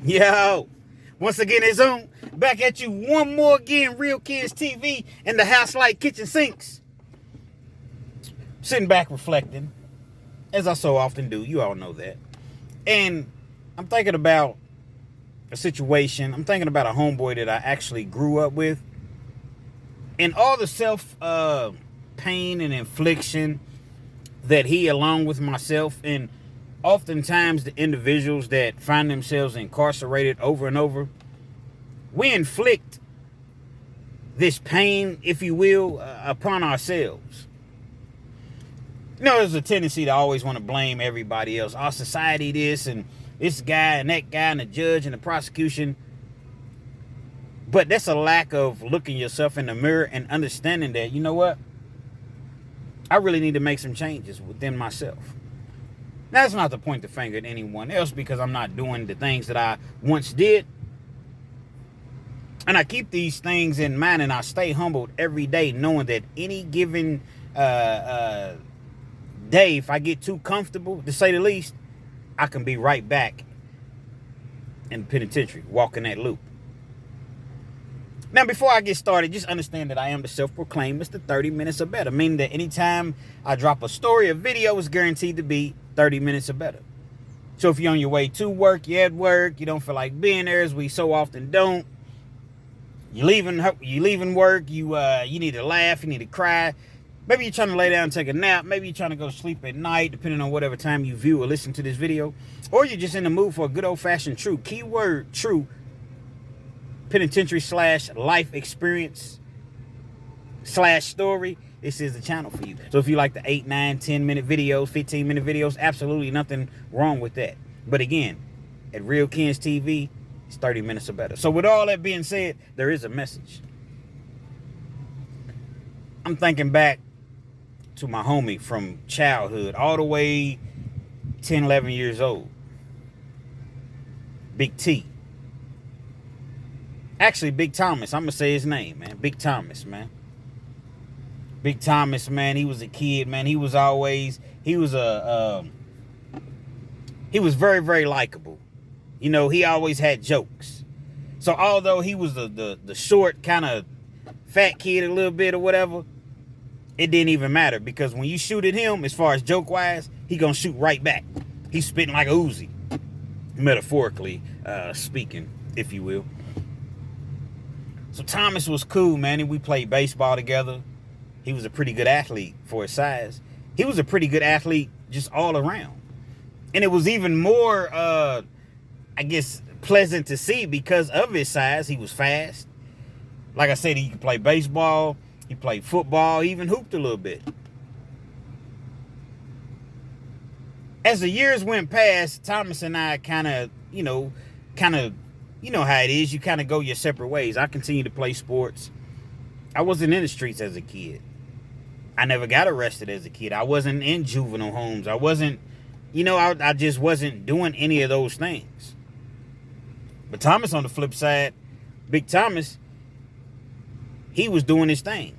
Yo, once again, it's on. Back at you one more again, Real Kids TV and the house like kitchen sinks. Sitting back reflecting, as I so often do. You all know that. And I'm thinking about a situation. I'm thinking about a homeboy that I actually grew up with. And all the self pain and infliction that he, along with myself, and oftentimes the individuals that find themselves incarcerated over and over, we inflict this pain, if you will, upon ourselves. You know, there's a tendency to always want to blame everybody else. Our society, this and this guy and that guy and the judge and the prosecution. But that's a lack of looking yourself in the mirror and understanding that, you know what? I really need to make some changes within myself. That's not to point the finger at anyone else, because I'm not doing the things that I once did. And I keep these things in mind, and I stay humbled every day, knowing that any given day, if I get too comfortable, to say the least, I can be right back in the penitentiary, walking that loop. Now, before I get started, just understand that I am the self-proclaimed Mr. 30 Minutes or Better, meaning that anytime I drop a story or video, it's guaranteed to be 30 minutes or better. So if you're on your way to work, you're at work, you don't feel like being there, as we so often don't, you're leaving work, you need to laugh, you need to cry, maybe you're trying to lay down and take a nap, maybe you're trying to go to sleep at night, depending on whatever time you view or listen to this video, or you're just in the mood for a good old-fashioned true, keyword true, penitentiary / life experience / story, this is the channel for you. So if you like the 8, 9, 10 minute videos, 15 minute videos, absolutely nothing wrong with that. But again, at Real Kids TV, it's 30 minutes or better. So with all that being said, there is a message. I'm thinking back to my homie from childhood, all the way 10, 11 years old. Big T. Actually, Big Thomas. I'm going to say his name, man. Big Thomas, man. Big Thomas, man. He was a kid, man. He was very, very likable. You know, he always had jokes. So although he was the short, kind of fat kid a little bit or whatever, it didn't even matter, because when you shoot at him, as far as joke-wise, he going to shoot right back. He's spitting like a Uzi, metaphorically speaking, if you will. So Thomas was cool, man, and we played baseball together. He was a pretty good athlete for his size. He was a pretty good athlete just all around. And it was even more, I guess, pleasant to see because of his size. He was fast. Like I said, he could play baseball. He played football. He even hooped a little bit. As the years went past, Thomas and I kind of, you know how it is. You kind of go your separate ways. I continued to play sports. I wasn't in the streets as a kid. I never got arrested as a kid. I wasn't in juvenile homes. I wasn't, I just wasn't doing any of those things. But Thomas, on the flip side, Big Thomas, he was doing his thing.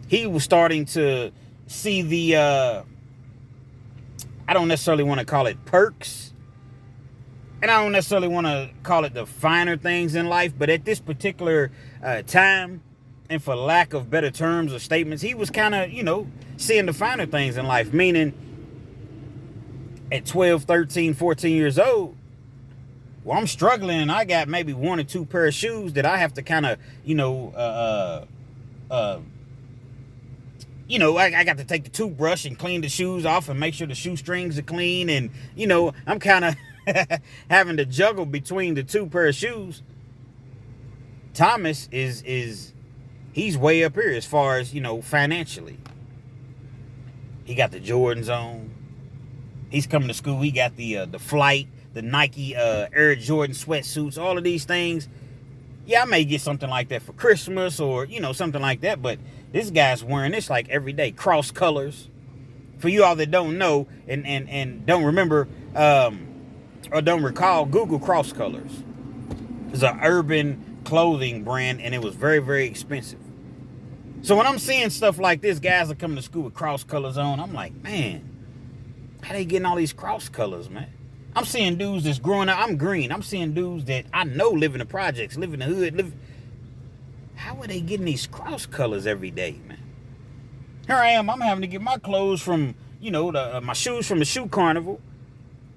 He was starting to see the, I don't necessarily want to call it perks, and I don't necessarily want to call it the finer things in life, but at this particular time, and for lack of better terms or statements, he was kind of, seeing the finer things in life. Meaning, at 12, 13, 14 years old, well, I'm struggling. I got maybe 1 or 2 pair of shoes that I have to kind of, I got to take the toothbrush and clean the shoes off and make sure the shoestrings are clean. And, I'm kind of having to juggle between the 2 pair of shoes. Thomas he's way up here as far as, financially. He got the Jordans on. He's coming to school. He got the Flight, the Nike Air Jordan sweatsuits, all of these things. Yeah, I may get something like that for Christmas or, something like that. But this guy's wearing this like every day. Cross colors. For you all that don't know and don't remember or don't recall, Google Cross Colors. It's an urban clothing brand, and it was very, very expensive. So when I'm seeing stuff like this, guys are coming to school with cross colors on, I'm like, man, how they getting all these cross colors, man? I'm seeing dudes that's growing up. I'm green. I'm seeing dudes that I know live in the projects, live in the hood. How are they getting these cross colors every day, man? Here I am. I'm having to get my clothes from, my shoes from the shoe carnival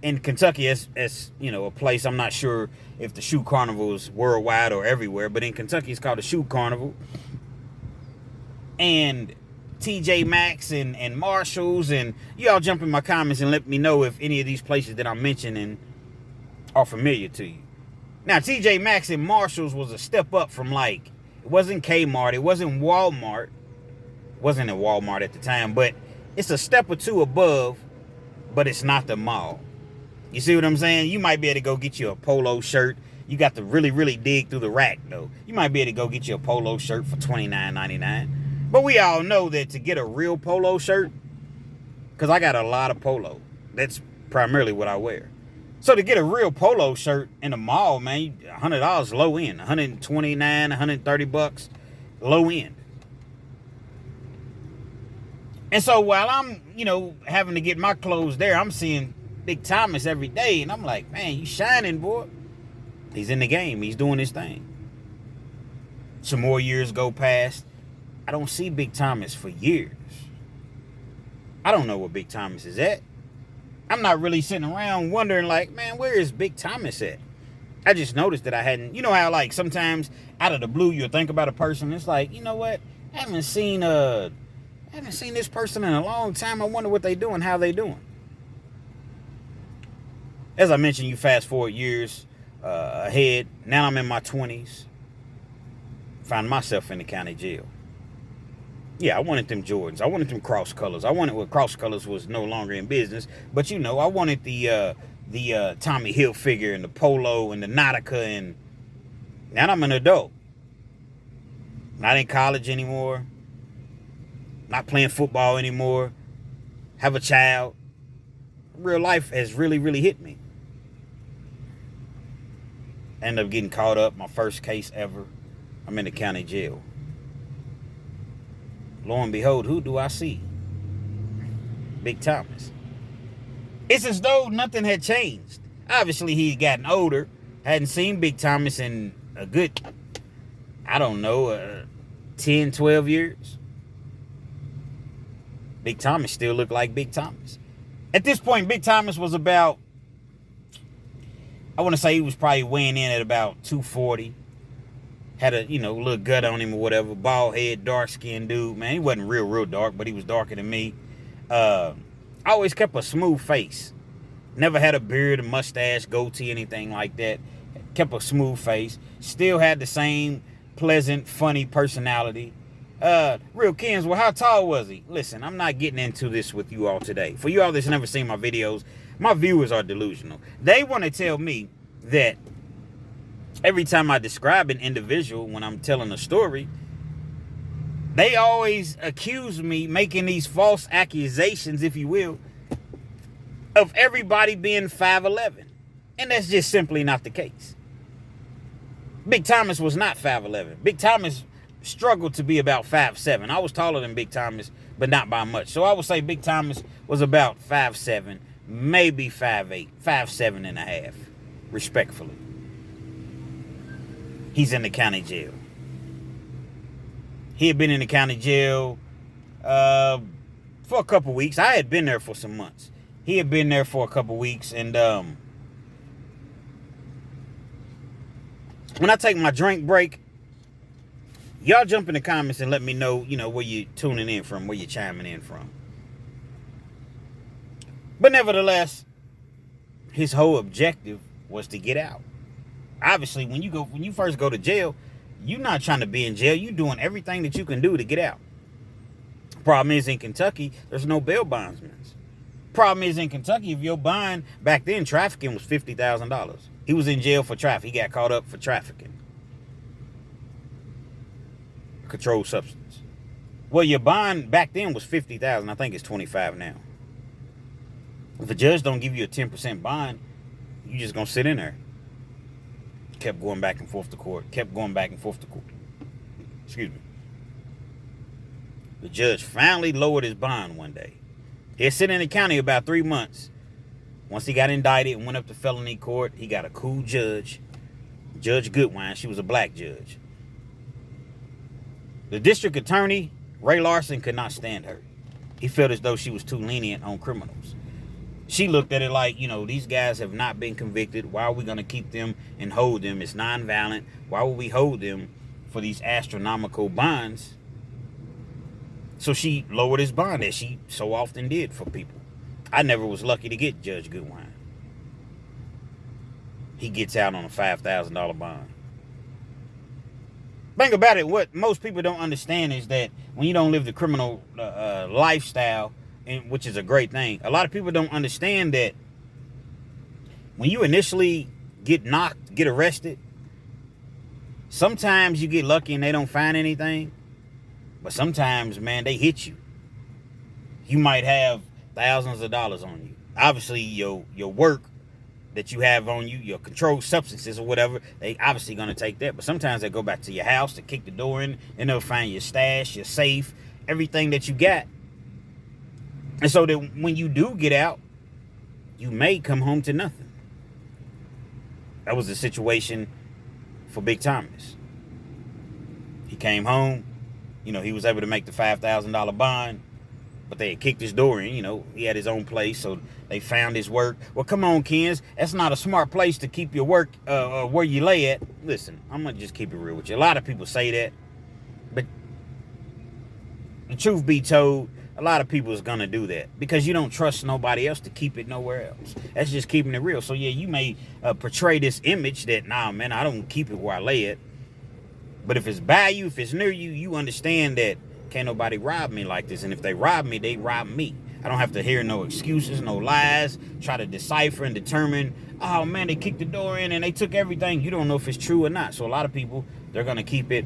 in Kentucky. As a place. I'm not sure if the shoe carnival is worldwide or everywhere, but in Kentucky it's called the shoe carnival. And TJ Maxx and Marshalls, and y'all jump in my comments and let me know if any of these places that I'm mentioning are familiar to you. Now, TJ Maxx and Marshalls was a step up from, like, it wasn't Kmart, it wasn't Walmart. It wasn't a Walmart at the time, but it's a step or two above, but it's not the mall. You see what I'm saying? You might be able to go get you a polo shirt. You got to really, really dig through the rack, though. You might be able to go get you a polo shirt for $29.99. But we all know that to get a real polo shirt, because I got a lot of polo. That's primarily what I wear. So to get a real polo shirt in the mall, man, $100 low end. $129, $130 low end. And so while I'm, having to get my clothes there, I'm seeing Big Thomas every day. And I'm like, man, you shining, boy. He's in the game. He's doing his thing. Some more years go past. I don't see Big Thomas for years. I don't know where Big Thomas is at. I'm not really sitting around wondering, like, man, where is Big Thomas at? I just noticed that I hadn't, how, like, sometimes out of the blue you'll think about a person. It's like, you know what? I haven't seen this person in a long time. I wonder what they doing, how they doing. As I mentioned, you fast forward years ahead. Now I'm in my 20s. Found myself in the county jail. Yeah, I wanted them Jordans. I wanted them cross colors. I wanted what cross colors was no longer in business. But I wanted the Tommy Hilfiger and the polo and the Nautica, and now I'm an adult. Not in college anymore. Not playing football anymore. Have a child. Real life has really, really hit me. End up getting caught up. My first case ever. I'm in the county jail. Lo and behold, who do I see? Big Thomas. It's as though nothing had changed. Obviously, he'd gotten older. Hadn't seen Big Thomas in a good, 10, 12 years. Big Thomas still looked like Big Thomas. At this point, Big Thomas was about, I want to say he was probably weighing in at about 240. Had a, little gut on him or whatever. Bald head, dark-skinned dude. Man, he wasn't real dark, but he was darker than me. I always kept a smooth face. Never had a beard, a mustache, goatee, anything like that. Kept a smooth face. Still had the same pleasant, funny personality. Real Kens, well, how tall was he? Listen, I'm not getting into this with you all today. For you all that's never seen my videos, my viewers are delusional. They want to tell me that every time I describe an individual when I'm telling a story, they always accuse me making these false accusations, if you will, of everybody being 5'11". And that's just simply not the case. Big Thomas was not 5'11". Big Thomas struggled to be about 5'7". I was taller than Big Thomas, but not by much. So I would say Big Thomas was about 5'7", maybe 5'8", 5'7 and a half, respectfully. He's in the county jail. He had been in the county jail for a couple weeks. I had been there for some months. He had been there for a couple weeks. And when I take my drink break, y'all jump in the comments and let me know, where you tuning in from, where you chiming in from. But nevertheless, his whole objective was to get out. Obviously, when you first go to jail, you're not trying to be in jail. You're doing everything that you can do to get out. Problem is, in Kentucky, there's no bail bondsmen. Problem is, in Kentucky, if your bond, back then, trafficking was $50,000. He was in jail for traffic. He got caught up for trafficking. Controlled substance. Well, your bond back then was $50,000. I think it's $25,000 now. If a judge don't give you a 10% bond, you just gonna sit in there. Kept going back and forth to court. Kept going back and forth to court. Excuse me. The judge finally lowered his bond one day. He had sitting in the county about 3 months Once he got indicted and went up to felony court, he got a cool judge, Judge Goodwine. She was a black judge. The district attorney, Ray Larson, could not stand her. He felt as though she was too lenient on criminals. She looked at it like, these guys have not been convicted. Why are we going to keep them and hold them? It's nonviolent. Why would we hold them for these astronomical bonds? So she lowered his bond, as she so often did for people. I never was lucky to get Judge Goodwine. He gets out on a $5,000 bond. Think about it. What most people don't understand is that when you don't live the criminal lifestyle, which is a great thing, a lot of people don't understand that when you initially get arrested, sometimes you get lucky and they don't find anything. But sometimes, man, they hit you. You might have thousands of dollars on you. Obviously, your work that you have on you, your controlled substances or whatever, they obviously going to take that. But sometimes they go back to your house to kick the door in, and they'll find your stash, your safe, everything that you got. And so that when you do get out, you may come home to nothing. That was the situation for Big Thomas. He came home. He was able to make the $5,000 bond, but they had kicked his door in. He had his own place, so they found his work. Well, come on, Kens. That's not a smart place to keep your work where you lay at. Listen, I'm going to just keep it real with you. A lot of people say that, but the truth be told, a lot of people is going to do that because you don't trust nobody else to keep it nowhere else. That's just keeping it real. So, yeah, you may portray this image that, nah, man, I don't keep it where I lay it. But if it's by you, if it's near you, you understand that can't nobody rob me like this. And if they rob me, they rob me. I don't have to hear no excuses, no lies, try to decipher and determine, oh, man, they kicked the door in and they took everything. You don't know if it's true or not. So a lot of people, they're going to keep it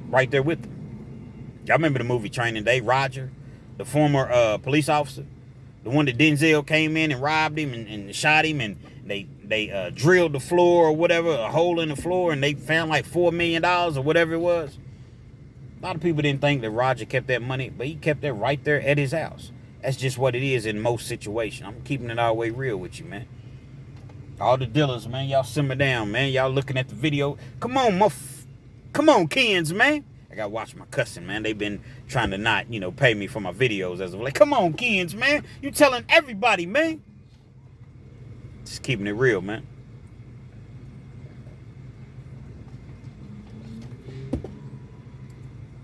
right there with them. Y'all remember the movie Training Day? Roger, the former police officer, the one that Denzel came in and robbed him and shot him, and they drilled the floor or whatever, a hole in the floor, and they found like $4 million or whatever it was. A lot of people didn't think that Roger kept that money, but he kept that right there at his house. That's just what it is in most situations. I'm keeping it all the way real with you, man. All the dealers, man, y'all simmer down, man. Y'all looking at the video. Come on, Kens, man. I gotta watch my cussing, man. They've been trying to not, pay me for my videos as of like, come on, Kens, man. You telling everybody, man. Just keeping it real, man.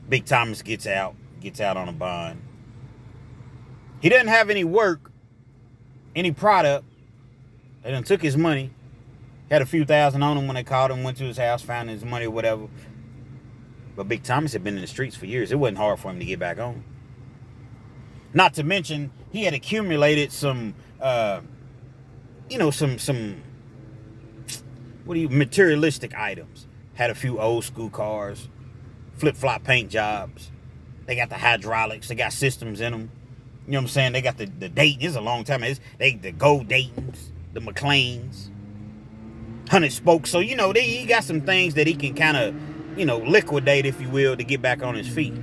Big Thomas gets out on a bond. He doesn't have any work, any product. They done took his money. Had a few thousand on him when they called him, went to his house, found his money or whatever. But Big Thomas had been in the streets for years. It wasn't hard for him to get back on. Not to mention, he had accumulated some materialistic items. Had a few old school cars, flip-flop paint jobs. They got the hydraulics. They got systems in them. You know what I'm saying? They got the Dayton. It's a long time. The gold Daytons, the McLeans, 100 spokes. So, he got some things that he can kind of, liquidate, if you will, to get back on his feet.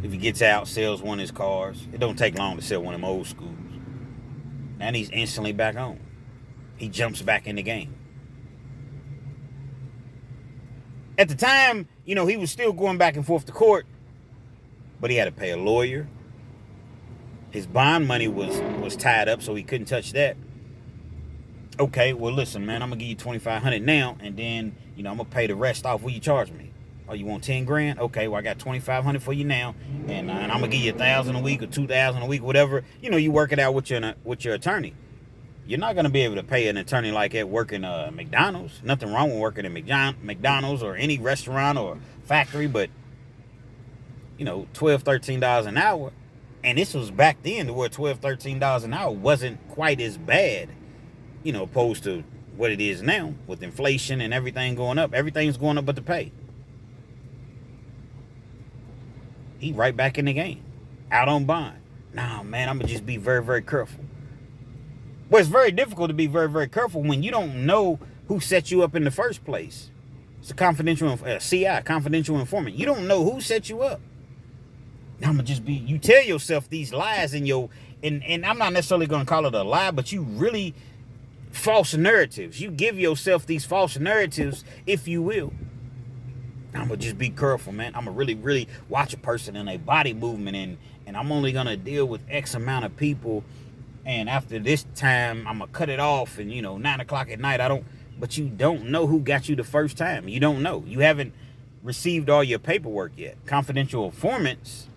If he gets out, sells one of his cars, it don't take long to sell one of them old schools. And he's instantly back on. He jumps back in the game. At the time, he was still going back and forth to court, but he had to pay a lawyer. His bond money was tied up, so he couldn't touch that. Okay, well, listen, man, I'm going to give you $2,500 now, and then, I'm going to pay the rest off. What you charge me? Oh, you want 10 grand? Okay, well, I got $2,500 for you now, and I'm going to give you $1,000 a week or $2,000 a week, whatever. You work it out with your attorney. You're not going to be able to pay an attorney like that working McDonald's. Nothing wrong with working at McDonald's or any restaurant or factory, but, $12, $13 an hour. And this was back then to where $12, $13 an hour wasn't quite as bad, opposed to what it is now with inflation and everything going up. Everything's going up but the pay. He right back in the game, out on bond. Nah, man, I'm going to just be very, very careful. Well, it's very difficult to be very, very careful when you don't know who set you up in the first place. It's a confidential, CI, confidential informant. You don't know who set you up. Now I'm going to just be, you tell yourself these lies in your and I'm not necessarily going to call it a lie, but you really false narratives. You give yourself these false narratives, if you will. I'm going to just be careful, man. I'm going to really, really watch a person in a body movement, and I'm only going to deal with X amount of people. And after this time, I'm going to cut it off. And, 9 o'clock at night, but you don't know who got you the first time. You don't know. You haven't received all your paperwork yet. Confidential informants,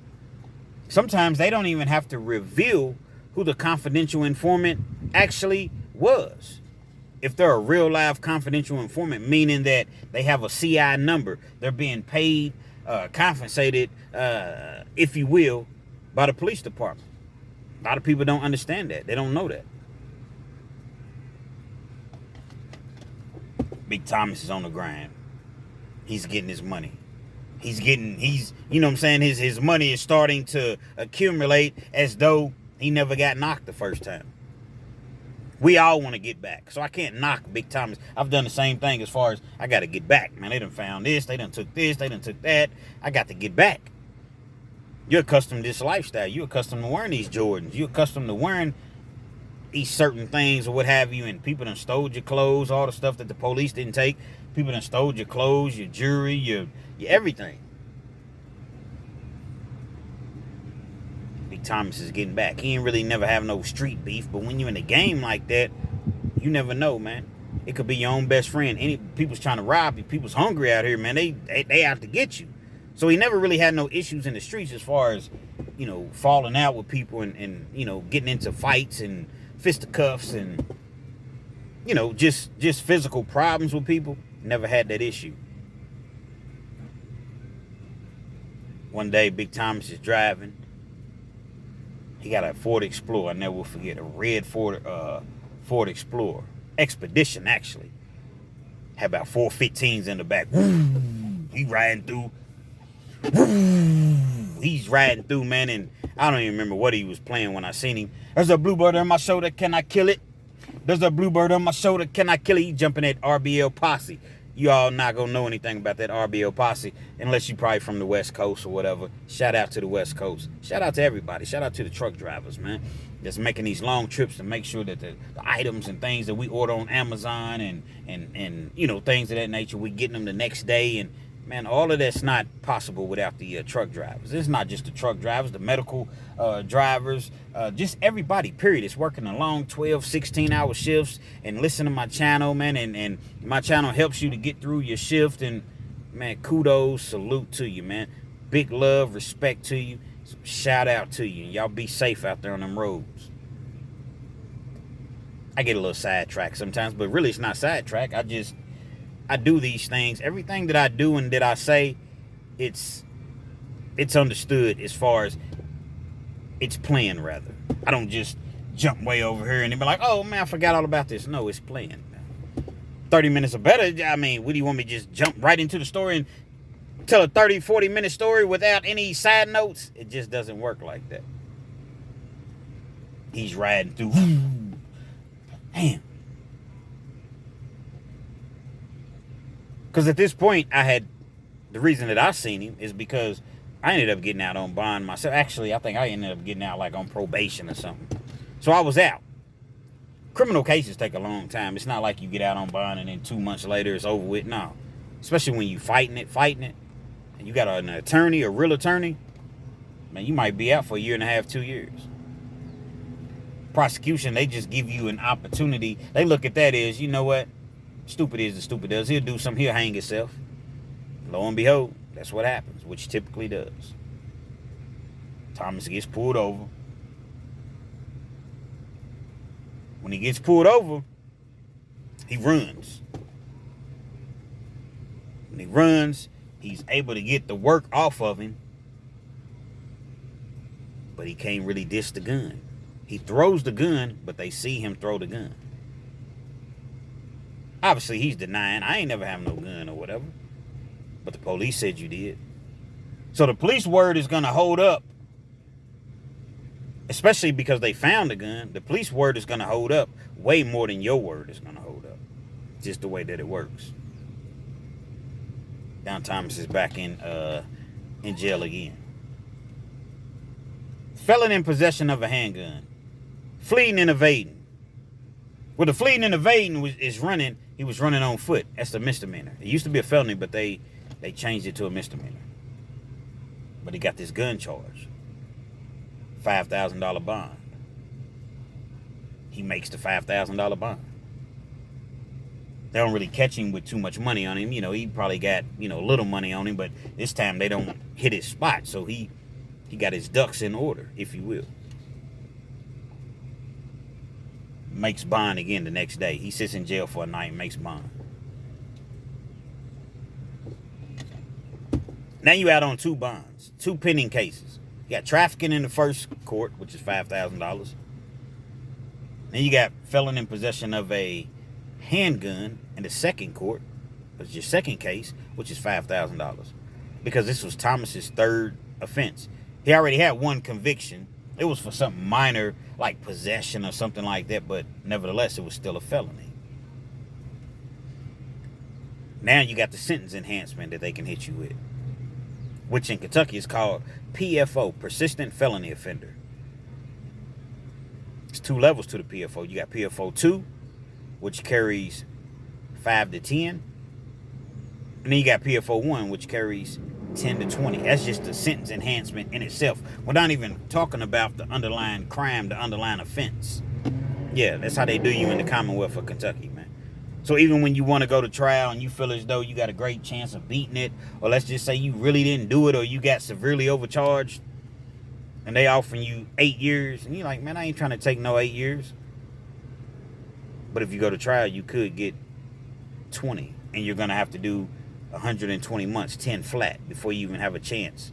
sometimes they don't even have to reveal who the confidential informant actually was. If they're a real live confidential informant, meaning that they have a CI number, they're being paid, compensated, if you will, by the police department. A lot of people don't understand that. They don't know that. Big Thomas is on the grind. He's getting his money. His money is starting to accumulate as though he never got knocked the first time. We all want to get back. So I can't knock Big Thomas. I've done the same thing as far as I got to get back. Man, they done found this. They done took this. They done took that. I got to get back. You're accustomed to this lifestyle. You're accustomed to wearing these Jordans. You're accustomed to wearing these certain things or what have you. And people done stole your clothes, all the stuff that the police didn't take. People done stole your clothes, your jewelry, your everything. Thomas is getting back. He ain't really never have no street beef, but when you're in a game like that, you never know, man. It could be your own best friend. Any people's trying to rob you. People's hungry out here, man. They out to get you. So he never really had no issues in the streets as far as, falling out with people and getting into fights and fisticuffs and, just physical problems with people. Never had that issue. One day, Big Thomas is driving. He got a Ford Explorer. I never will forget. A red Ford Explorer. Expedition, actually. Had about 415s in the back. He riding through. He's riding through, man, and I don't even remember what he was playing when I seen him. There's a bluebird on my shoulder. Can I kill it? There's a bluebird on my shoulder. Can I kill it? He jumping that RBL posse. You all not going to know anything about that RBL posse unless you probably from the West Coast or whatever. Shout out to the West Coast. Shout out to everybody. Shout out to the truck drivers, man, that's making these long trips to make sure that the items and things that we order on Amazon and things of that nature, we getting them the next day. And, man, all of that's not possible without the truck drivers. It's not just the truck drivers, the medical drivers, just everybody, period. It's working a long 12, 16-hour shifts and listen to my channel, man, and my channel helps you to get through your shift. And, man, kudos, salute to you, man. Big love, respect to you. So shout out to you. Y'all be safe out there on them roads. I get a little sidetracked sometimes, but really it's not sidetracked. I do these things. Everything that I do and that I say, it's understood as far as it's planned, rather. I don't just jump way over here and be like, oh, man, I forgot all about this. No, it's planned. 30 minutes or better. I mean, what do you want me to just jump right into the story and tell a 30, 40-minute story without any side notes? It just doesn't work like that. He's riding through. Damn. Because at this point, the reason that I seen him is because I ended up getting out on bond myself. Actually, I think I ended up getting out like on probation or something. So I was out. Criminal cases take a long time. It's not like you get out on bond and then 2 months later it's over with. No. Especially when you fighting it, and you got an attorney, a real attorney, man, you might be out for 1.5 years, 2 years. Prosecution, they just give you an opportunity. They look at that as, you know what? Stupid is the stupid does. He'll do something. He'll hang himself. Lo and behold, that's what happens, which typically does. Thomas gets pulled over. When he gets pulled over, he runs. When he runs, he's able to get the work off of him, but he can't really dish the gun. He throws the gun, but they see him throw the gun. Obviously, he's denying, I ain't never have no gun or whatever. But the police said you did. So the police word is going to hold up. Especially because they found the gun. The police word is going to hold up way more than your word is going to hold up. Just the way that it works. Don Thomas is back in jail again. Felon in possession of a handgun. Fleeing and evading. Well, the fleeing and evading is running. He was running on foot. That's a misdemeanor. It used to be a felony, but they changed it to a misdemeanor. But he got this gun charge. $5,000 bond. He makes the $5,000 bond. They don't really catch him with too much money on him. You know, he probably got, you know, little money on him, but this time they don't hit his spot. So he got his ducks in order, if you will. Makes bond again the next day. He sits in jail for a night and makes bond. Now you out on 2 bonds, 2 pending cases. You got trafficking in the first court, which is $5,000. Then you got felon in possession of a handgun in the second court, which is your second case, which is $5,000. Because this was Thomas's 3rd offense. He already had 1 conviction. It was for something minor, like possession or something like that, but nevertheless, it was still a felony. Now you got the sentence enhancement that they can hit you with, which in Kentucky is called PFO, persistent felony offender. It's 2 levels to the PFO. You got PFO 2, which carries 5 to 10. And then you got PFO 1, which carries 10 to 20. That's just the sentence enhancement in itself. We're not even talking about the underlying crime, the underlying offense. Yeah, that's how they do you in the Commonwealth of Kentucky, man. So even when you want to go to trial and you feel as though you got a great chance of beating it, or let's just say you really didn't do it, or you got severely overcharged, and they offering you 8 years, and you're like, man, I ain't trying to take no 8 years. But if you go to trial, you could get 20, and you're going to have to do 120 months, 10 flat, before you even have a chance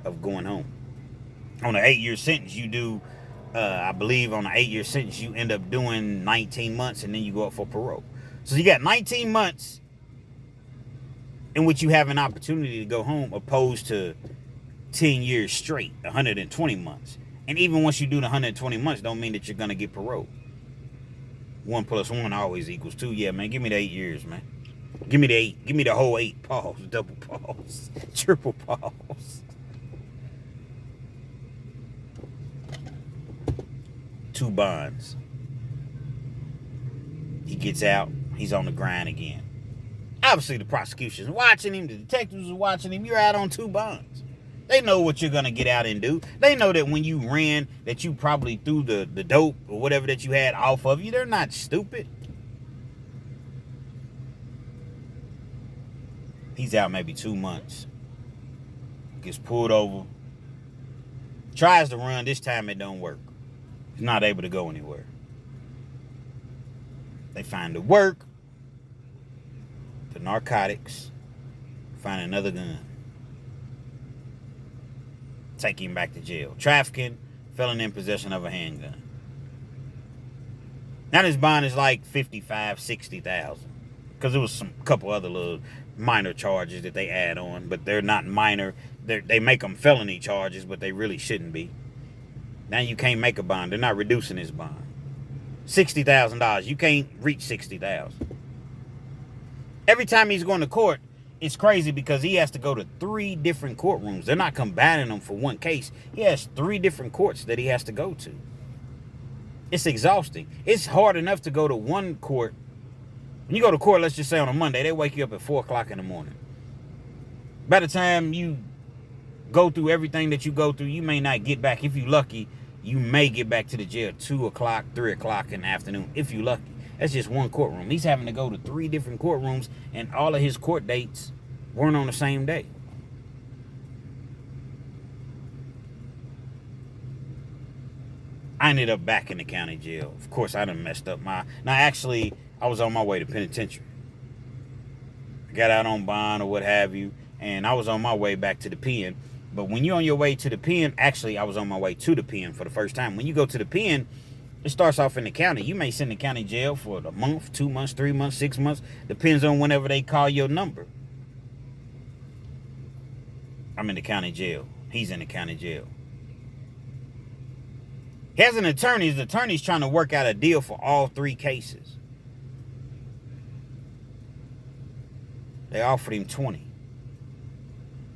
of going home. On an 8-year sentence, you do, I believe on an 8-year sentence, you end up doing 19 months, and then you go up for parole. So you got 19 months in which you have an opportunity to go home, opposed to 10 years straight, 120 months. And even once you do the 120 months, don't mean that you're going to get parole. 1 + 1 always equals 2. Yeah, man, give me the 8 years, man. Give me the 8. Give me the whole 8. Pause. Double pause. Triple pause. 2 bonds. He gets out. He's on the grind again. Obviously, the prosecution's watching him. The detectives are watching him. You're out on 2 bonds. They know what you're going to get out and do. They know that when you ran, that you probably threw the dope or whatever that you had off of you. They're not stupid. He's out maybe 2 months. Gets pulled over. Tries to run. This time it don't work. He's not able to go anywhere. They find the work, the narcotics, find another gun. Take him back to jail. Trafficking, felon in possession of a handgun. Now this bond is like $55,000, $60,000. Because there was some couple other little minor charges that they add on, but they're not minor. They make them felony charges, but they really shouldn't be. Now you can't make a bond. They're not reducing this bond. $60,000. You can't reach $60,000. Every time he's going to court, it's crazy because he has to go to 3 different courtrooms. They're not combining them for one case. He has 3 different courts that he has to go to. It's exhausting. It's hard enough to go to one court. When you go to court, let's just say on a Monday, they wake you up at 4 o'clock in the morning. By the time you go through everything that you go through, you may not get back. If you're lucky, you may get back to the jail 2 o'clock, 3 o'clock in the afternoon, if you're lucky. That's just one courtroom. He's having to go to 3 different courtrooms, and all of his court dates weren't on the same day. I ended up back in the county jail. Of course, I done messed up my... Now, actually, I was on my way to penitentiary. I got out on bond or what have you, and I was on my way back to the pen. But when you're on your way to the pen, actually, I was on my way to the pen for the first time. When you go to the pen, it starts off in the county. You may sit in the county jail for a month, 2 months, 3 months, 6 months. Depends on whenever they call your number. I'm in the county jail. He's in the county jail. He has an attorney. His attorney's trying to work out a deal for all 3 cases. They offered him 20.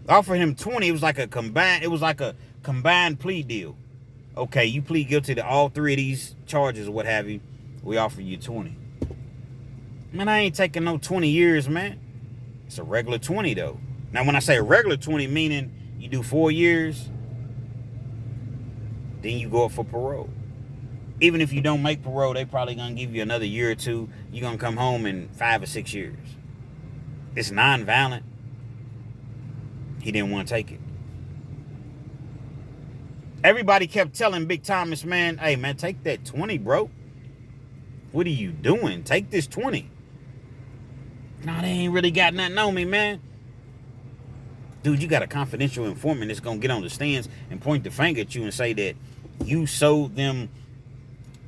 Offered him 20. It was like a combined plea deal. Okay, you plead guilty to all 3 of these charges or what have you, we offer you 20. Man, I ain't taking no 20 years, man. It's a regular 20, though. Now, when I say a regular 20, meaning you do 4 years, then you go up for parole. Even if you don't make parole, they probably going to give you another year or 2. You're going to come home in 5 or 6 years. It's non-violent. He didn't want to take it. Everybody kept telling Big Thomas, man, hey, man, take that 20, bro. What are you doing? Take this 20. No, they ain't really got nothing on me, man. Dude, you got a confidential informant that's going to get on the stands and point the finger at you and say that you sold them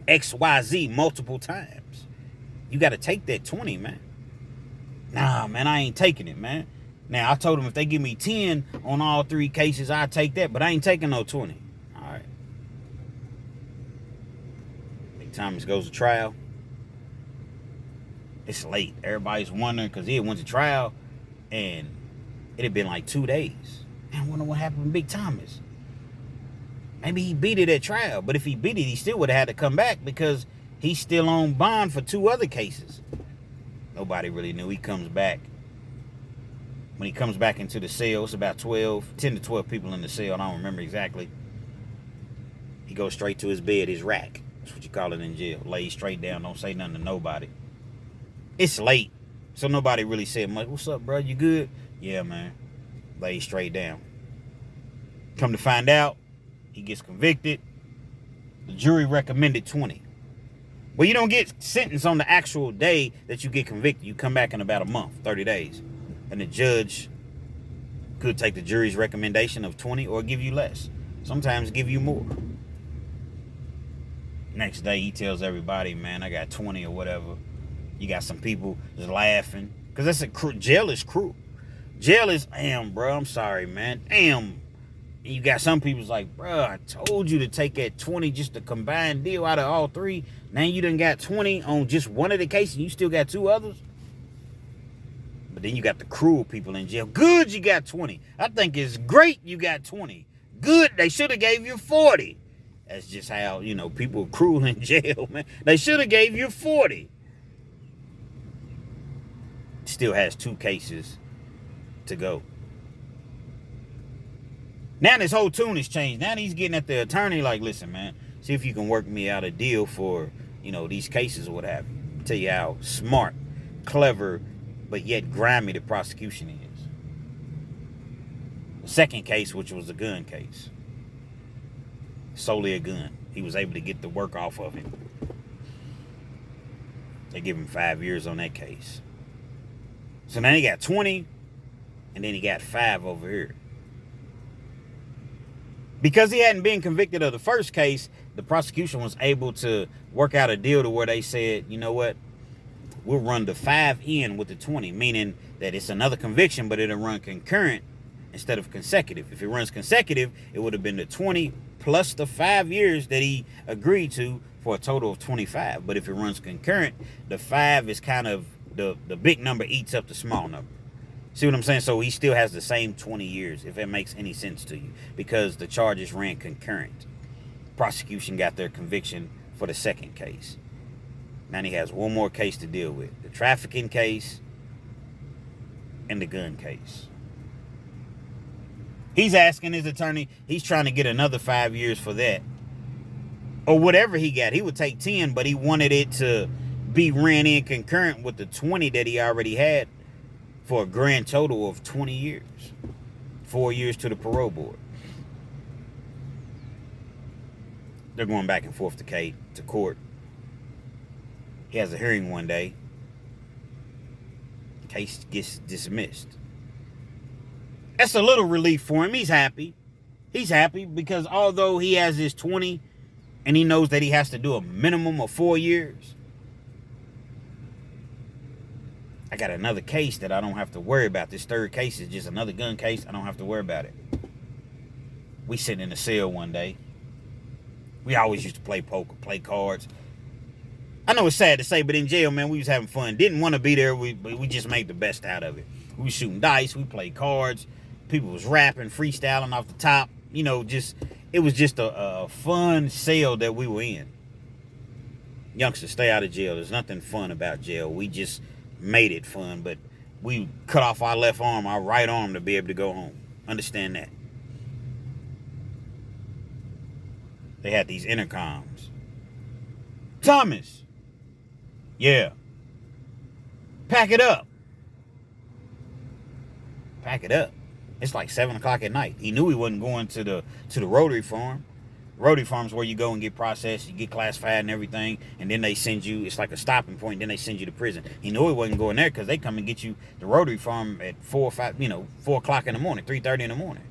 XYZ multiple times. You got to take that 20, man. Nah, man, I ain't taking it, man. Now, I told them if they give me 10 on all 3 cases, I'll take that, but I ain't taking no 20. All right. Big Thomas goes to trial. It's late. Everybody's wondering because he had went to trial and it had been like 2 days. Man, I wonder what happened with Big Thomas. Maybe he beat it at trial, but if he beat it, he still would have had to come back because he's still on bond for 2 other cases. Nobody really knew. He comes back. When he comes back into the cell, it's about 10 to 12 people in the cell. I don't remember exactly. He goes straight to his bed, his rack. That's what you call it in jail. Lay straight down, don't say nothing to nobody. It's late, so nobody really said much. What's up, bro? You good? Yeah, man. Lay straight down. Come to find out, he gets convicted. The jury recommended 20. Well, you don't get sentenced on the actual day that you get convicted. You come back in about a month, 30 days. And the judge could take the jury's recommendation of 20 or give you less. Sometimes give you more. Next day, he tells everybody, man, I got 20 or whatever. You got some people just laughing. Because that's jail is cruel. Jail is, damn, bro, I'm sorry, man. Damn. And you got some people's like, bro, I told you to take that 20 just to combine deal out of all 3. Now you done got 20 on just one of the cases. You still got 2 others. But then you got the cruel people in jail. Good you got 20. I think it's great you got 20. Good, they should have gave you 40. That's just how, people are cruel in jail, man. They should have gave you 40. Still has 2 cases to go. Now this whole tune has changed. Now he's getting at the attorney like, listen, man, see if you can work me out a deal for, these cases or what have you. Tell you how smart, clever, but yet grimy the prosecution is. The second case, which was a gun case. Solely a gun. He was able to get the work off of him. They give him 5 years on that case. So now he got 20, and then he got 5 over here. Because he hadn't been convicted of the first case, the prosecution was able to work out a deal to where they said, you know what? We'll run the 5 in with the 20, meaning that it's another conviction, but it'll run concurrent instead of consecutive. If it runs consecutive, it would have been the 20 plus the 5 years that he agreed to for a total of 25. But if it runs concurrent, the 5 is kind of the big number eats up the small number. See what I'm saying? So he still has the same 20 years, if it makes any sense to you, because the charges ran concurrent. Prosecution got their conviction for the second case. Now he has one more case to deal with. The trafficking case and the gun case. He's asking his attorney, he's trying to get another 5 years for that. Or whatever he got. He would take 10, but he wanted it to be ran in concurrent with the 20 that he already had for a grand total of 20 years. 4 years to the parole board. They're going back and forth to court. He has a hearing one day. The case gets dismissed. That's a little relief for him. He's happy. He's happy because although he has his 20 and he knows that he has to do a minimum of 4 years, I got another case that I don't have to worry about. This third case is just another gun case. I don't have to worry about it. We sitting in the cell one day. We always used to play poker, play cards. I know it's sad to say, but in jail, man, we was having fun. Didn't want to be there. We just made the best out of it. We was shooting dice. We played cards. People was rapping, freestyling off the top. It was just a fun cell that we were in. Youngsters, stay out of jail. There's nothing fun about jail. We just made it fun, but we cut off our left arm, our right arm to be able to go home. Understand that. They had these intercoms. Thomas. Yeah. Pack it up. Pack it up. It's like 7 o'clock at night. He knew he wasn't going to the Rotary Farm. Rotary Farm's where you go and get processed, you get classified and everything, and then they send you, it's like a stopping point, then they send you to prison. He knew he wasn't going there because they come and get you the Rotary Farm at 4 or 5, 4 o'clock in the morning, 3:30 in the morning.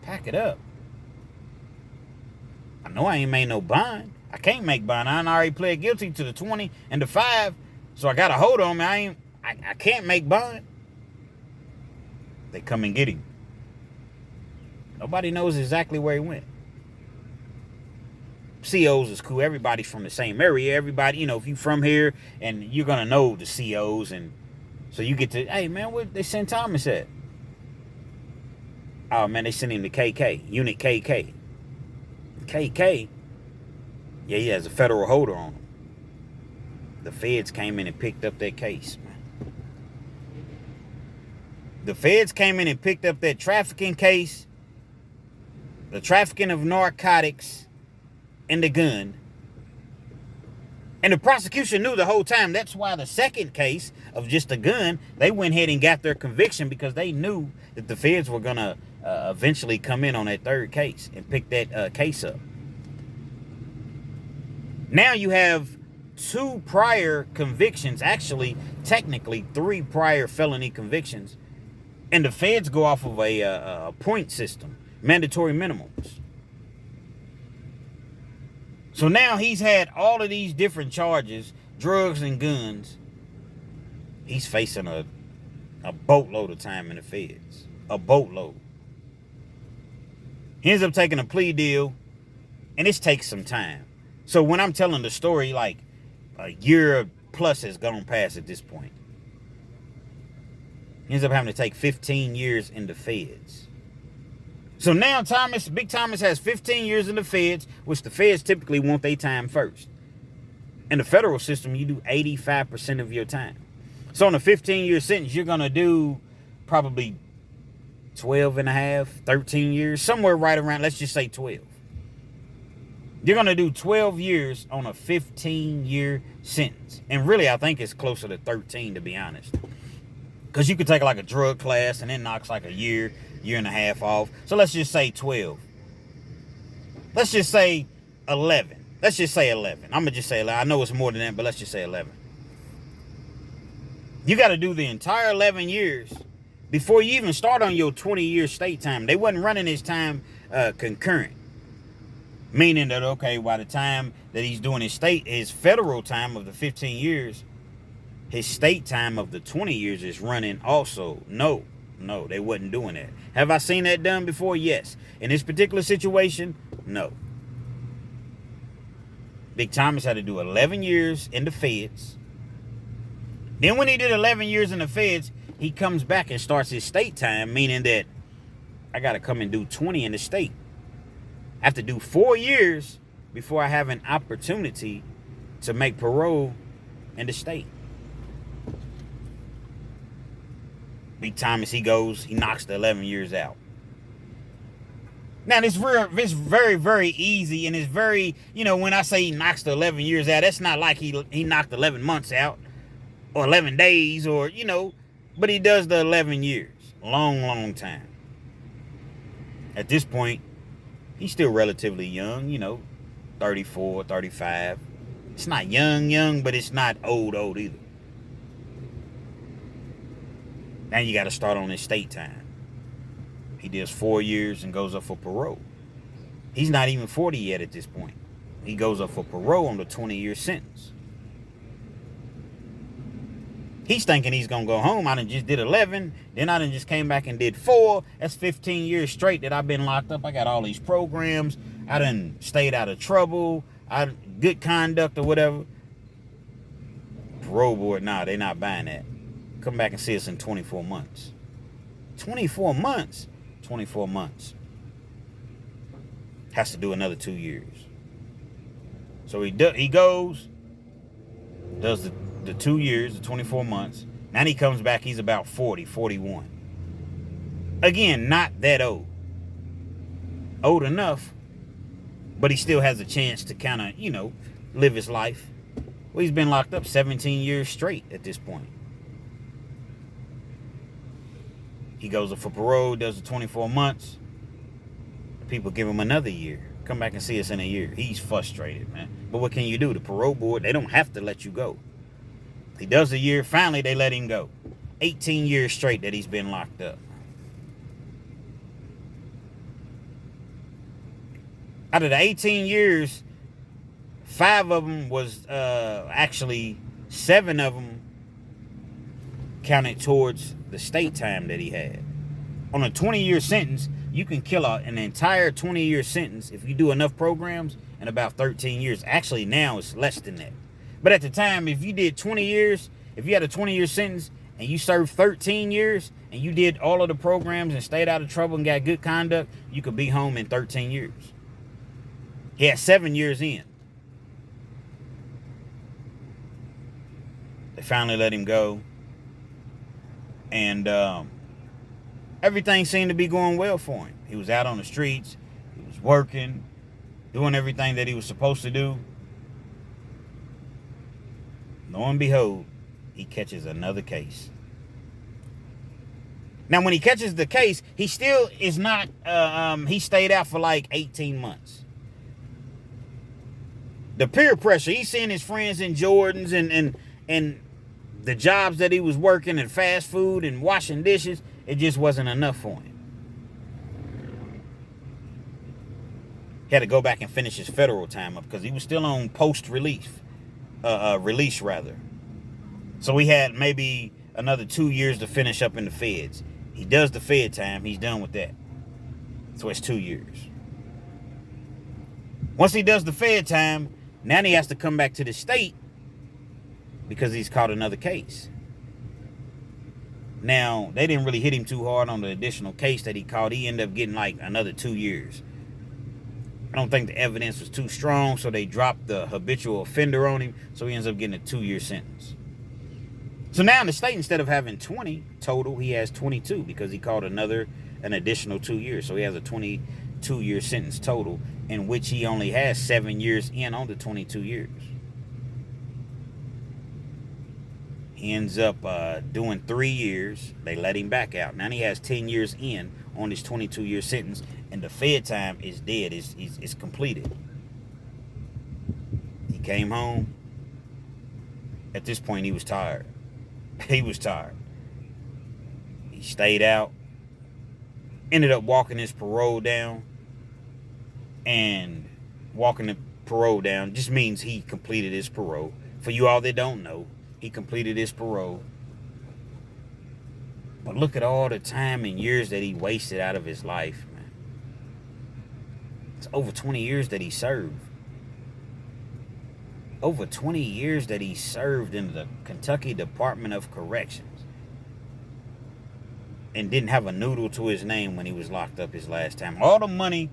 Pack it up. I know I ain't made no bond. I can't make bond. I already pled guilty to the 20 and the 5, so I got a hold on me. I can't make bond. They come and get him. Nobody knows exactly where he went. COs is cool. Everybody's from the same area. Everybody, if you from here, and you're going to know the COs. And so you get to, hey, man, where they send Thomas at? Oh, man, they sent him to KK. Unit KK. KK? Yeah, he has a federal holder on him. The feds came in and picked up that case, man. The feds came in and picked up that trafficking case. The trafficking of narcotics and the gun. And the prosecution knew the whole time. That's why the second case of just a gun, they went ahead and got their conviction because they knew that the feds were going to eventually come in on that third case and pick that case up. Now you have 2 prior convictions, actually, technically 3 prior felony convictions. And the feds go off of a point system. Mandatory minimums. So now he's had all of these different charges, drugs and guns. He's facing a boatload of time in the feds. A boatload. He ends up taking a plea deal, and this takes some time. So when I'm telling the story, like a year plus has gone past at this point. He ends up having to take 15 years in the feds. So now Big Thomas has 15 years in the feds, which the feds typically want their time first. In the federal system, you do 85% of your time. So on a 15-year sentence, you're going to do probably 12 and a half, 13 years, somewhere right around, let's just say 12. You're going to do 12 years on a 15-year sentence. And really, I think it's closer to 13, to be honest. Because you could take like a drug class and then knocks like a year and a half off. So let's just say 12. Let's just say 11. Let's just say 11. I'm going to just say 11. I know it's more than that, but let's just say 11. You got to do the entire 11 years before you even start on your 20-year state time. They wasn't running his time concurrent. Meaning that, okay, by the time that he's doing his federal time of the 15 years, his state time of the 20 years is running also. No, they wasn't doing that. Have I seen that done before? Yes. In this particular situation, no. Big Thomas had to do 11 years in the feds. Then when he did 11 years in the feds, he comes back and starts his state time, meaning that I got to come and do 20 in the state. I have to do 4 years before I have an opportunity to make parole in the state. Big Thomas, he knocks the 11 years out. Now, it's very, very easy, and it's very, when I say he knocks the 11 years out, that's not like he knocked 11 months out, or 11 days, or, but he does the 11 years. Long time. At this point, he's still relatively young, 34, 35. It's not young, but it's not old either. Now you got to start on his state time. He does 4 years and goes up for parole. He's not even 40 yet at this point. He goes up for parole on the 20-year sentence. He's thinking he's going to go home. I done just did 11. Then I done just came back and did 4. That's 15 years straight that I've been locked up. I got all these programs. I done stayed out of trouble. Good conduct or whatever. Parole board, nah, they not buying that. Come back and see us in 24 months. 24 months? 24 months. Has to do another 2 years. So he goes, does the 2 years, the 24 months. Now he comes back, he's about 40, 41. Again, not that old. Old enough, but he still has a chance to kind of, live his life. Well, he's been locked up 17 years straight at this point. He goes up for parole, does the 24 months. People give him another year. Come back and see us in a year. He's frustrated, man. But what can you do? The parole board, they don't have to let you go. He does the year. Finally, they let him go. 18 years straight that he's been locked up. Out of the 18 years, 5 of them was actually 7 of them counted towards the state time that he had. On a 20-year sentence, you can kill an entire 20-year sentence if you do enough programs in about 13 years. Actually, now it's less than that. But at the time, if you did 20 years, if you had a 20-year sentence and you served 13 years and you did all of the programs and stayed out of trouble and got good conduct, you could be home in 13 years. He had 7 years in. They finally let him go. And everything seemed to be going well for him. He was out on the streets. He was working, doing everything that he was supposed to do. Lo and behold, he catches another case. Now, when he catches the case, he still is not, he stayed out for like 18 months. The peer pressure, he's seeing his friends in Jordans and the jobs that he was working in fast food and washing dishes, it just wasn't enough for him. He had to go back and finish his federal time up because he was still on post-release, release rather. So he had maybe another 2 years to finish up in the feds. He does the fed time, he's done with that. So it's 2 years. Once he does the fed time, now he has to come back to the state because he's caught another case. Now, they didn't really hit him too hard on the additional case that he caught. He ended up getting like another 2 years. I don't think the evidence was too strong, so they dropped the habitual offender on him, so he ends up getting a 2-year sentence. So now in the state, instead of having 20 total, he has 22 because he caught an additional 2 years. So he has a 22-year sentence total, in which he only has 7 years in on the 22 years. He ends up doing 3 years. They let him back out. Now he has 10 years in on his 22-year sentence, and the fed time is dead. It's completed. He came home. At this point, he was tired. He was tired. He stayed out. Ended up walking his parole down. And walking the parole down just means he completed his parole. For you all that don't know, he completed his parole. But look at all the time and years that he wasted out of his life, man. It's over 20 years that he served. Over 20 years that he served in the Kentucky Department of Corrections. And didn't have a noodle to his name when he was locked up his last time. All the money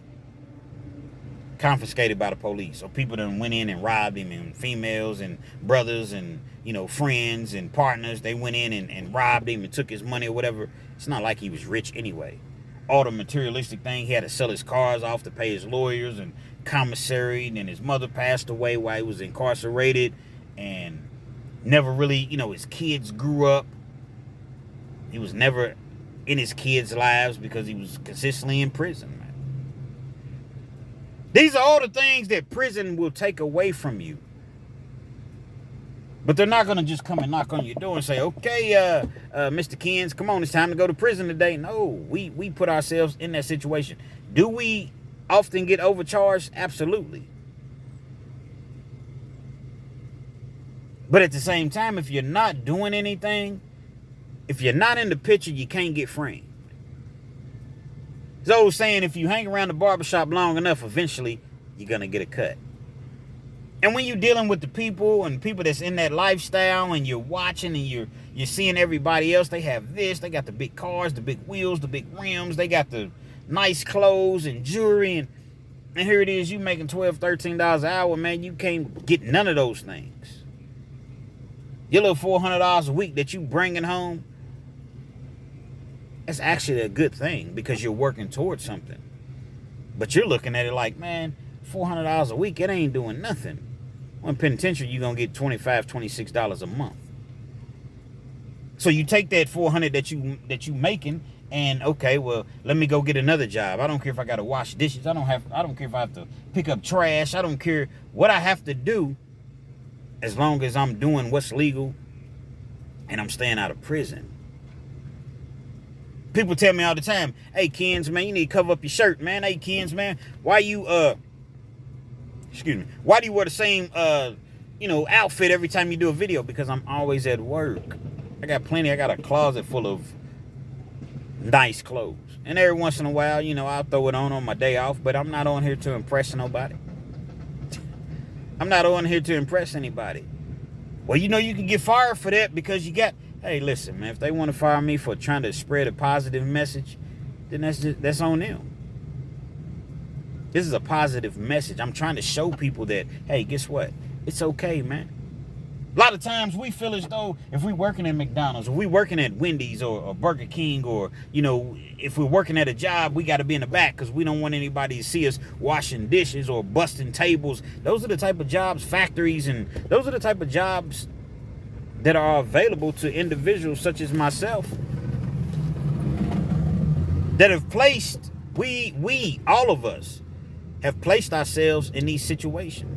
confiscated by the police. So people done went in and robbed him, and females and brothers and, friends and partners, they went in and robbed him and took his money or whatever. It's not like he was rich anyway. All the materialistic thing, he had to sell his cars off to pay his lawyers and commissary, and then his mother passed away while he was incarcerated, and never really, his kids grew up. He was never in his kids' lives because he was consistently in prison, man. These are all the things that prison will take away from you. But they're not going to just come and knock on your door and say, okay, Mr. Kins, come on, it's time to go to prison today. No, we put ourselves in that situation. Do we often get overcharged? Absolutely. But at the same time, if you're not doing anything, if you're not in the picture, you can't get framed. There's always saying, if you hang around the barbershop long enough, eventually you're going to get a cut. And when you're dealing with the people and people that's in that lifestyle, and you're watching and you're seeing everybody else, they have this, they got the big cars, the big wheels, the big rims, they got the nice clothes and jewelry, and And here it is, you making $12, $13 an hour, man. You can't get none of those things. Your little $400 a week that you bringing home, that's actually a good thing because you're working towards something. But you're looking at it like, man, $400 a week, it ain't doing nothing. Well, in penitentiary, you're going to get $25, $26 a month. So you take that $400 that you making, and okay, well, let me go get another job. I don't care if I got to wash dishes. I don't care if I have to pick up trash. I don't care what I have to do, as long as I'm doing what's legal and I'm staying out of prison. People tell me all the time, hey, Kens, man, you need to cover up your shirt, man. Hey, Kens, man, why do you wear the same, outfit every time you do a video? Because I'm always at work. I got a closet full of nice clothes. And every once in a while, I'll throw it on my day off, but I'm not on here to impress nobody. I'm not on here to impress anybody. Well, you can get fired for that because hey, listen, man, if they want to fire me for trying to spread a positive message, then that's on them. This is a positive message. I'm trying to show people that, hey, guess what? It's okay, man. A lot of times we feel as though if we're working at McDonald's, or we're working at Wendy's or Burger King, or, if we're working at a job, we got to be in the back because we don't want anybody to see us washing dishes or busting tables. Those are the type of jobs, factories, and those are the type of jobs that are available to individuals such as myself that have placed, all of us have placed ourselves in these situations.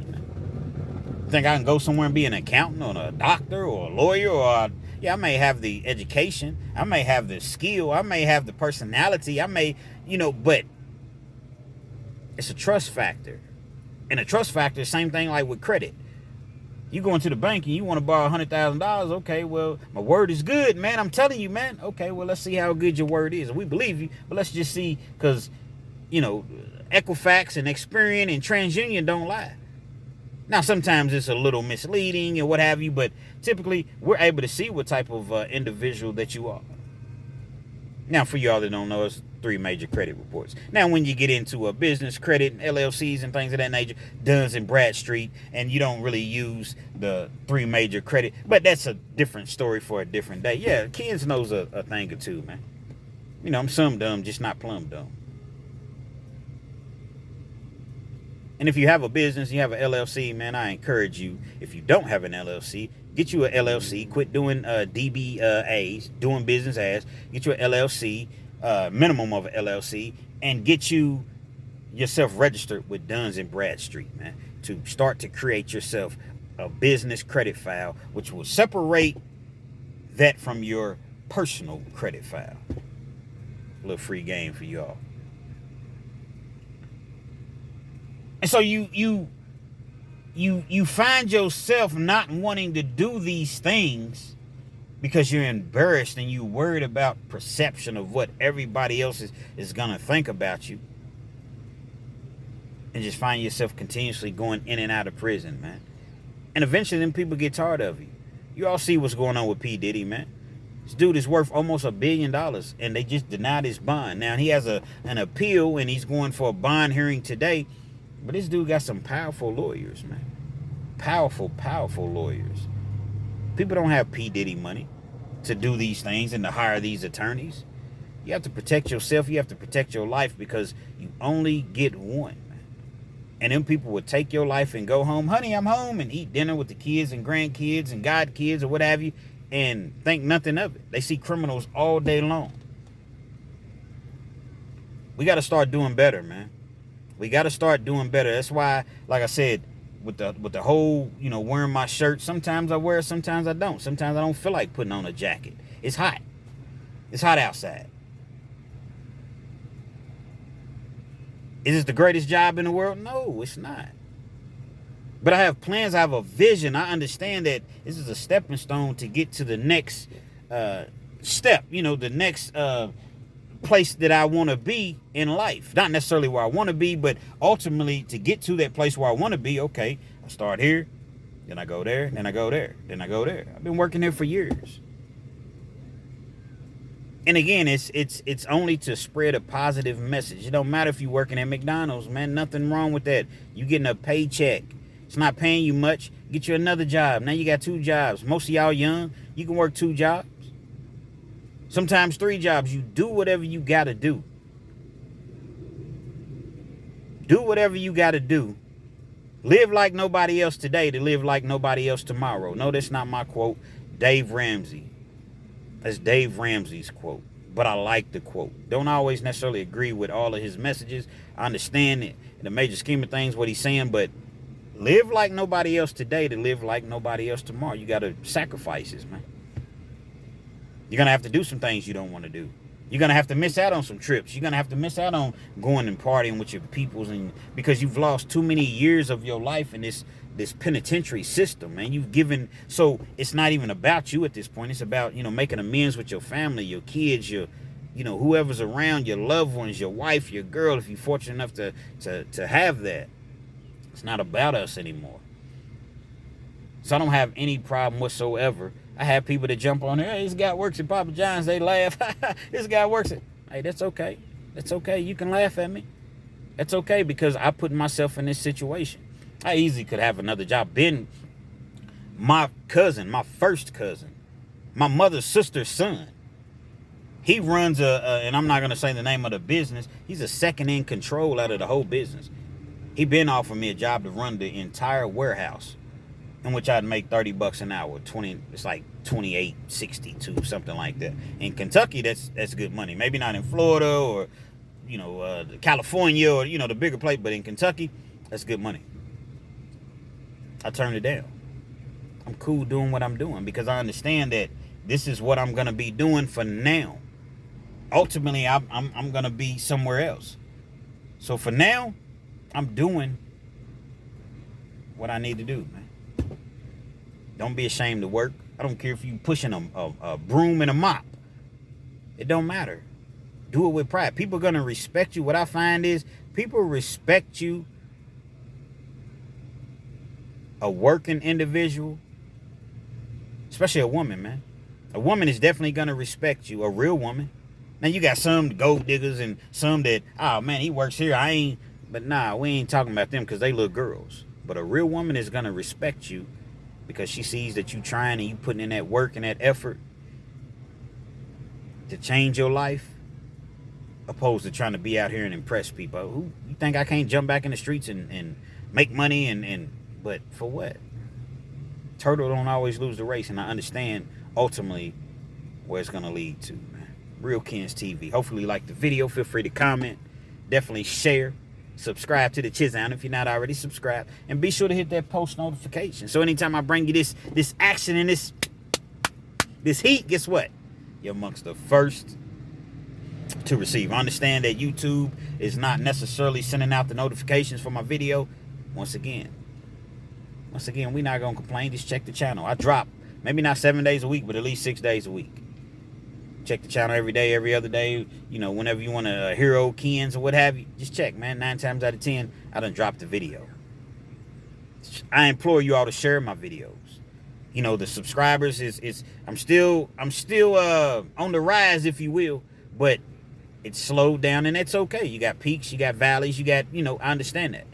Think I can go somewhere and be an accountant or a doctor or a lawyer I may have the education, I may have the skill, I may have the personality, but it's a trust factor. And a trust factor is the same thing like with credit. You go into the bank and you want to borrow $100,000. Okay, well, my word is good, man. I'm telling you, man. Okay, well, let's see how good your word is. We believe you, but let's just see, because, Equifax and Experian and TransUnion don't lie. Now, sometimes it's a little misleading and what have you, but typically we're able to see what type of individual that you are. Now, for y'all that don't know, it's 3 major credit reports. Now, when you get into a business credit, LLCs and things of that nature, Duns and Bradstreet, and you don't really use the 3 major credit, but that's a different story for a different day. Yeah, Kens knows a thing or two, man. I'm some dumb, just not plumb dumb. And if you have a business, you have an LLC, man, I encourage you, if you don't have an LLC, get you an LLC, quit doing DBAs, doing business as, get you an LLC, minimum of an LLC, and get yourself registered with Duns and Bradstreet, man, to start to create yourself a business credit file, which will separate that from your personal credit file. A little free game for y'all. And so you find yourself not wanting to do these things because you're embarrassed and you're worried about perception of what everybody else is going to think about you. And just find yourself continuously going in and out of prison, man. And eventually them people get tired of you. You all see what's going on with P. Diddy, man. This dude is worth almost $1 billion, and they just denied his bond. Now, he has an appeal, and he's going for a bond hearing today. But this dude got some powerful lawyers, man. Powerful lawyers. People don't have P. Diddy money to do these things and to hire these attorneys. You have to protect yourself. You have to protect your life because you only get one, man. And them people would take your life and go home. Honey, I'm home, and eat dinner with the kids and grandkids and godkids or what have you, and think nothing of it. They see criminals all day long. We got to start doing better, man. We got to start doing better. That's why, like I said, with the whole, wearing my shirt, sometimes I wear it, sometimes I don't. Sometimes I don't feel like putting on a jacket. It's hot. It's hot outside. Is this the greatest job in the world? No, it's not. But I have plans. I have a vision. I understand that this is a stepping stone to get to the next step, the next place that I want to be in life. Not necessarily where I want to be, but ultimately to get to that place where I want to be. Okay, I start here, then I go there, then I go there, then I go there. I've been working here for years. And again, it's only to spread a positive message. It don't matter if you're working at McDonald's, man. Nothing wrong with that. You getting a paycheck. It's not paying you much. Get you another job. Now you got 2 jobs. Most of y'all young. You can work 2 jobs. Sometimes 3 jobs. You do whatever you got to do. Do whatever you got to do. Live like nobody else today to live like nobody else tomorrow. No, that's not my quote. Dave Ramsey. That's Dave Ramsey's quote. But I like the quote. Don't always necessarily agree with all of his messages. I understand it in the major scheme of things what he's saying, but live like nobody else today to live like nobody else tomorrow. You got to sacrifices, man. You're going to have to do some things you don't want to do. You're going to have to miss out on some trips. You're going to have to miss out on going and partying with your peoples, and because you've lost too many years of your life in this penitentiary system, man. You've given, so it's not even about you at this point. It's about, making amends with your family, your kids, your, whoever's around, your loved ones, your wife, your girl, if you're fortunate enough to have that. It's not about us anymore. So I don't have any problem whatsoever. I have people that jump on there. Hey, this guy works at Papa John's. They laugh. This guy works at. Hey, that's okay. That's okay. You can laugh at me. That's okay, because I put myself in this situation. I easily could have another job. Been my cousin, my first cousin, my mother's sister's son. He runs and I'm not going to say the name of the business. He's a second in control out of the whole business. He been offering me a job to run the entire warehouse, in which I'd make $30 an hour. It's like $28.62, something like that. In Kentucky, that's good money. Maybe not in Florida or California or the bigger place, but in Kentucky, that's good money. I turned it down. I'm cool doing what I'm doing because I understand that this is what I'm gonna be doing for now. Ultimately, I'm gonna be somewhere else. So for now, I'm doing what I need to do, man. Don't be ashamed to work. I don't care if you pushing a broom and a mop. It don't matter. Do it with pride. People are gonna respect you. What I find is people respect you, a working individual, especially a woman, man. A woman is definitely gonna respect you, a real woman. Now you got some gold diggers and some that, oh man, he works here, I ain't. But nah, we ain't talking about them because they little girls. But a real woman is gonna respect you because she sees that you trying and you putting in that work and that effort to change your life, opposed to trying to be out here and impress people. Who you think I can't jump back in the streets and make money and but for what? Turtle don't always lose the race, and I understand ultimately where it's gonna lead to, man. Real Kens TV. Hopefully you like the video. Feel free to comment. Definitely share. Subscribe to the Chizound if you're not already subscribed, and be sure to hit that post notification. So anytime I bring you this action and this heat, guess what? You're amongst the first to receive. I understand that YouTube is not necessarily sending out the notifications for my video. Once again, we're not gonna complain. Just check the channel. I drop maybe not 7 days a week, but at least 6 days a week. Check the channel every day, every other day. Whenever you want to hero Kens or what have you, just check, man. 9 times out of 10, I done dropped the video. I implore you all to share my videos. The subscribers I'm still on the rise, if you will, but it's slowed down, and that's okay. You got peaks, you got valleys, you got, I understand that.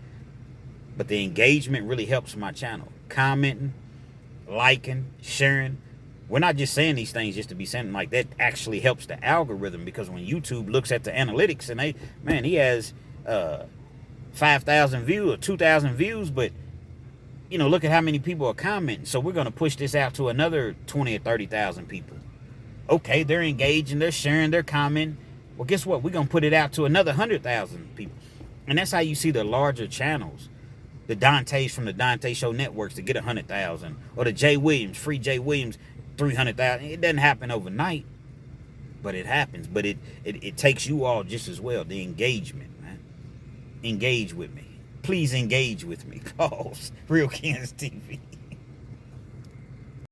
But the engagement really helps my channel. Commenting, liking, sharing. We're not just saying these things just to be saying like that. Actually helps the algorithm, because when YouTube looks at the analytics and he has 5,000 views or 2,000 views, but look at how many people are commenting. So we're going to push this out to another 20 or 30,000 people. Okay, they're engaging, they're sharing, they're commenting. Well, guess what? We're going to put it out to another 100,000 people. And that's how you see the larger channels. The Dantes from the Dante Show networks to get 100,000, or the Jay Williams, free Jay Williams, 300,000. It doesn't happen overnight, but it happens. But it takes you all just as well. The engagement, man. Engage with me. Please engage with me. Pause. Real Kens TV.